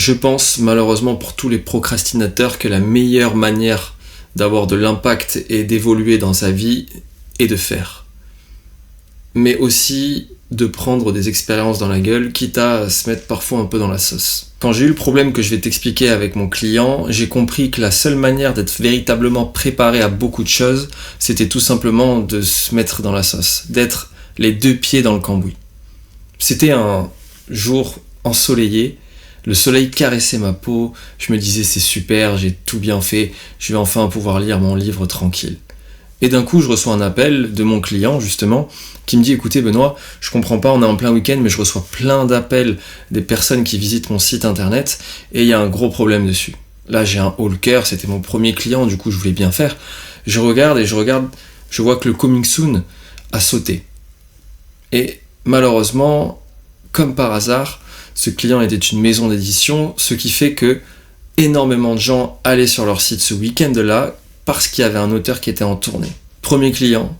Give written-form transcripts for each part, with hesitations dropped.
Je pense malheureusement pour tous les procrastinateurs que la meilleure manière d'avoir de l'impact et d'évoluer dans sa vie est de faire. Mais aussi de prendre des expériences dans la gueule, quitte à se mettre parfois un peu dans la sauce. Quand j'ai eu le problème que je vais t'expliquer avec mon client, j'ai compris que la seule manière d'être véritablement préparé à beaucoup de choses, c'était tout simplement de se mettre dans la sauce, d'être les deux pieds dans le cambouis. C'était un jour ensoleillé, le soleil caressait ma peau, je me disais c'est super, j'ai tout bien fait, je vais enfin pouvoir lire mon livre tranquille. Et d'un coup, je reçois un appel de mon client, justement, qui me dit « Écoutez, Benoît, je comprends pas, on est en plein week-end, mais je reçois plein d'appels des personnes qui visitent mon site internet, et il y a un gros problème dessus. » Là, j'ai un haut le cœur, c'était mon premier client, du coup, je voulais bien faire. Je regarde, je vois que le coming soon a sauté. Et malheureusement, comme par hasard, ce client était une maison d'édition, ce qui fait que énormément de gens allaient sur leur site ce week-end-là, parce qu'il y avait un auteur qui était en tournée. Premier client,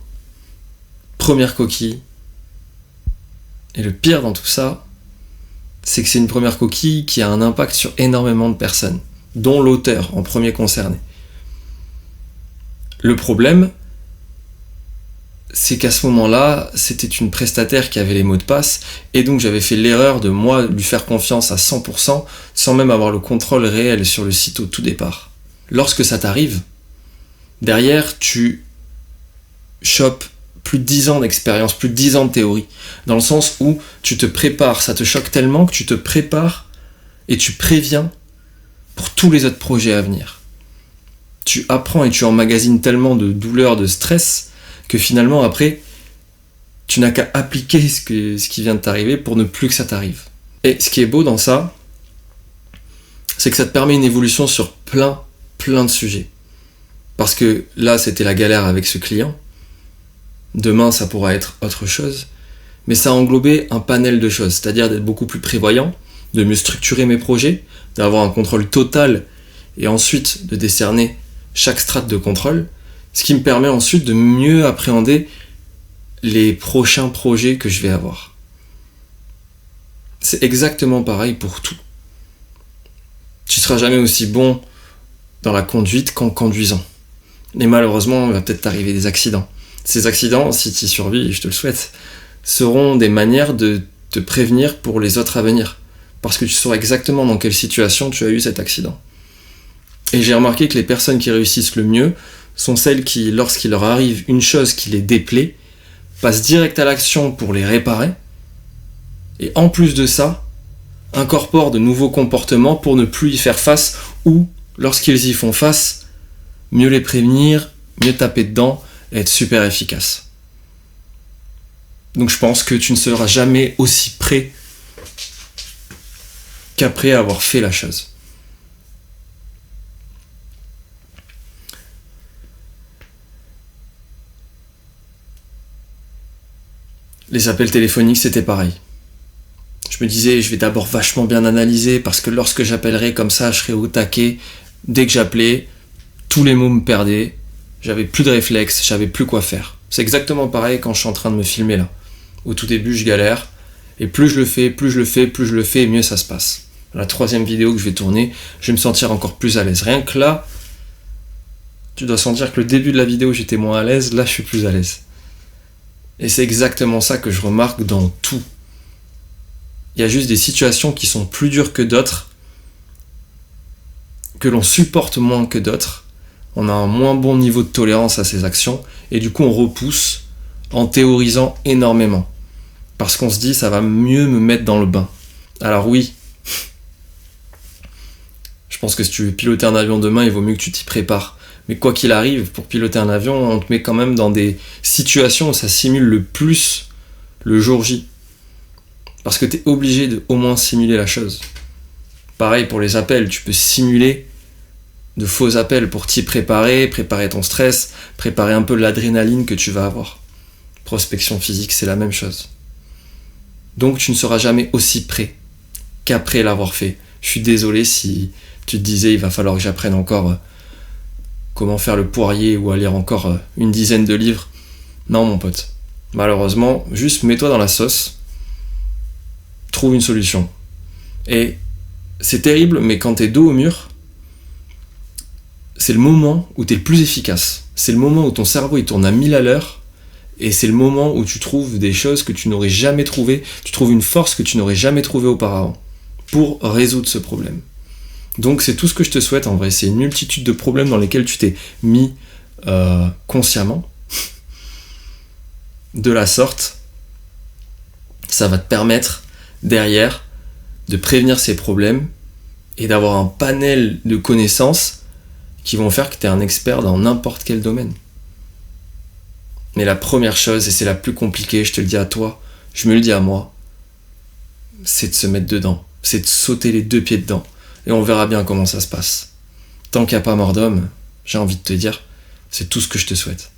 première coquille. Et le pire dans tout ça, c'est que c'est une première coquille qui a un impact sur énormément de personnes, dont l'auteur en premier concerné. Le problème, c'est qu'à ce moment-là, c'était une prestataire qui avait les mots de passe, et donc j'avais fait l'erreur de moi lui faire confiance à 100%, sans même avoir le contrôle réel sur le site au tout départ. Lorsque ça t'arrive, derrière, tu chopes plus de 10 ans d'expérience, plus de 10 ans de théorie, dans le sens où tu te prépares, ça te choque tellement que tu te prépares et tu préviens pour tous les autres projets à venir. Tu apprends et tu emmagasines tellement de douleur, de stress, que finalement après, tu n'as qu'à appliquer ce qui vient de t'arriver pour ne plus que ça t'arrive. Et ce qui est beau dans ça, c'est que ça te permet une évolution sur plein de sujets. Parce que là, c'était la galère avec ce client. Demain, ça pourra être autre chose. Mais ça a englobé un panel de choses, c'est-à-dire d'être beaucoup plus prévoyant, de mieux structurer mes projets, d'avoir un contrôle total et ensuite de décerner chaque strate de contrôle, ce qui me permet ensuite de mieux appréhender les prochains projets que je vais avoir. C'est exactement pareil pour tout. Tu seras jamais aussi bon dans la conduite qu'en conduisant. Et malheureusement, il va peut-être t'arriver des accidents. Ces accidents, si tu y survis, et je te le souhaite, seront des manières de te prévenir pour les autres à venir. Parce que tu sauras exactement dans quelle situation tu as eu cet accident. Et j'ai remarqué que les personnes qui réussissent le mieux sont celles qui, lorsqu'il leur arrive une chose qui les déplaît, passent direct à l'action pour les réparer, et en plus de ça, incorporent de nouveaux comportements pour ne plus y faire face, ou, lorsqu'ils y font face, mieux les prévenir, mieux taper dedans, et être super efficace. Donc je pense que tu ne seras jamais aussi prêt qu'après avoir fait la chose. Les appels téléphoniques, c'était pareil. Je me disais, je vais d'abord vachement bien analyser, parce que lorsque j'appellerai comme ça, je serai au taquet. Dès que j'appelais, tous les mots me perdaient, j'avais plus de réflexes, je savais plus quoi faire. C'est exactement pareil quand je suis en train de me filmer là. Au tout début, je galère, et plus je le fais, et mieux ça se passe. La 3e vidéo que je vais tourner, je vais me sentir encore plus à l'aise. Rien que là, tu dois sentir que le début de la vidéo, j'étais moins à l'aise, là je suis plus à l'aise. Et c'est exactement ça que je remarque dans tout. Il y a juste des situations qui sont plus dures que d'autres, que l'on supporte moins que d'autres. On a un moins bon niveau de tolérance à ces actions, et du coup on repousse en théorisant énormément. Parce qu'on se dit, ça va mieux me mettre dans le bain. Alors oui, je pense que si tu veux piloter un avion demain, il vaut mieux que tu t'y prépares. Mais quoi qu'il arrive, pour piloter un avion, on te met quand même dans des situations où ça simule le plus le jour J. Parce que tu es obligé de au moins simuler la chose. Pareil pour les appels, tu peux simuler de faux appels pour t'y préparer ton stress, préparer un peu l'adrénaline que tu vas avoir. Prospection physique, c'est la même chose. Donc tu ne seras jamais aussi prêt qu'après l'avoir fait. Je suis désolé si tu te disais il va falloir que j'apprenne encore comment faire le poirier ou à lire encore une dizaine de livres. Non mon pote, malheureusement, juste mets-toi dans la sauce, trouve une solution. Et c'est terrible, mais quand t'es dos au mur, c'est le moment où t'es le plus efficace. C'est le moment où ton cerveau il tourne à 1000 à l'heure, et c'est le moment où tu trouves des choses que tu n'aurais jamais trouvées, tu trouves une force que tu n'aurais jamais trouvée auparavant, pour résoudre ce problème. Donc c'est tout ce que je te souhaite en vrai, c'est une multitude de problèmes dans lesquels tu t'es mis consciemment, de la sorte, ça va te permettre derrière de prévenir ces problèmes et d'avoir un panel de connaissances qui vont faire que tu es un expert dans n'importe quel domaine. Mais la première chose, et c'est la plus compliquée, je te le dis à toi, je me le dis à moi, c'est de se mettre dedans, c'est de sauter les 2 pieds dedans, et on verra bien comment ça se passe. Tant qu'il n'y a pas mort d'homme, j'ai envie de te dire, c'est tout ce que je te souhaite.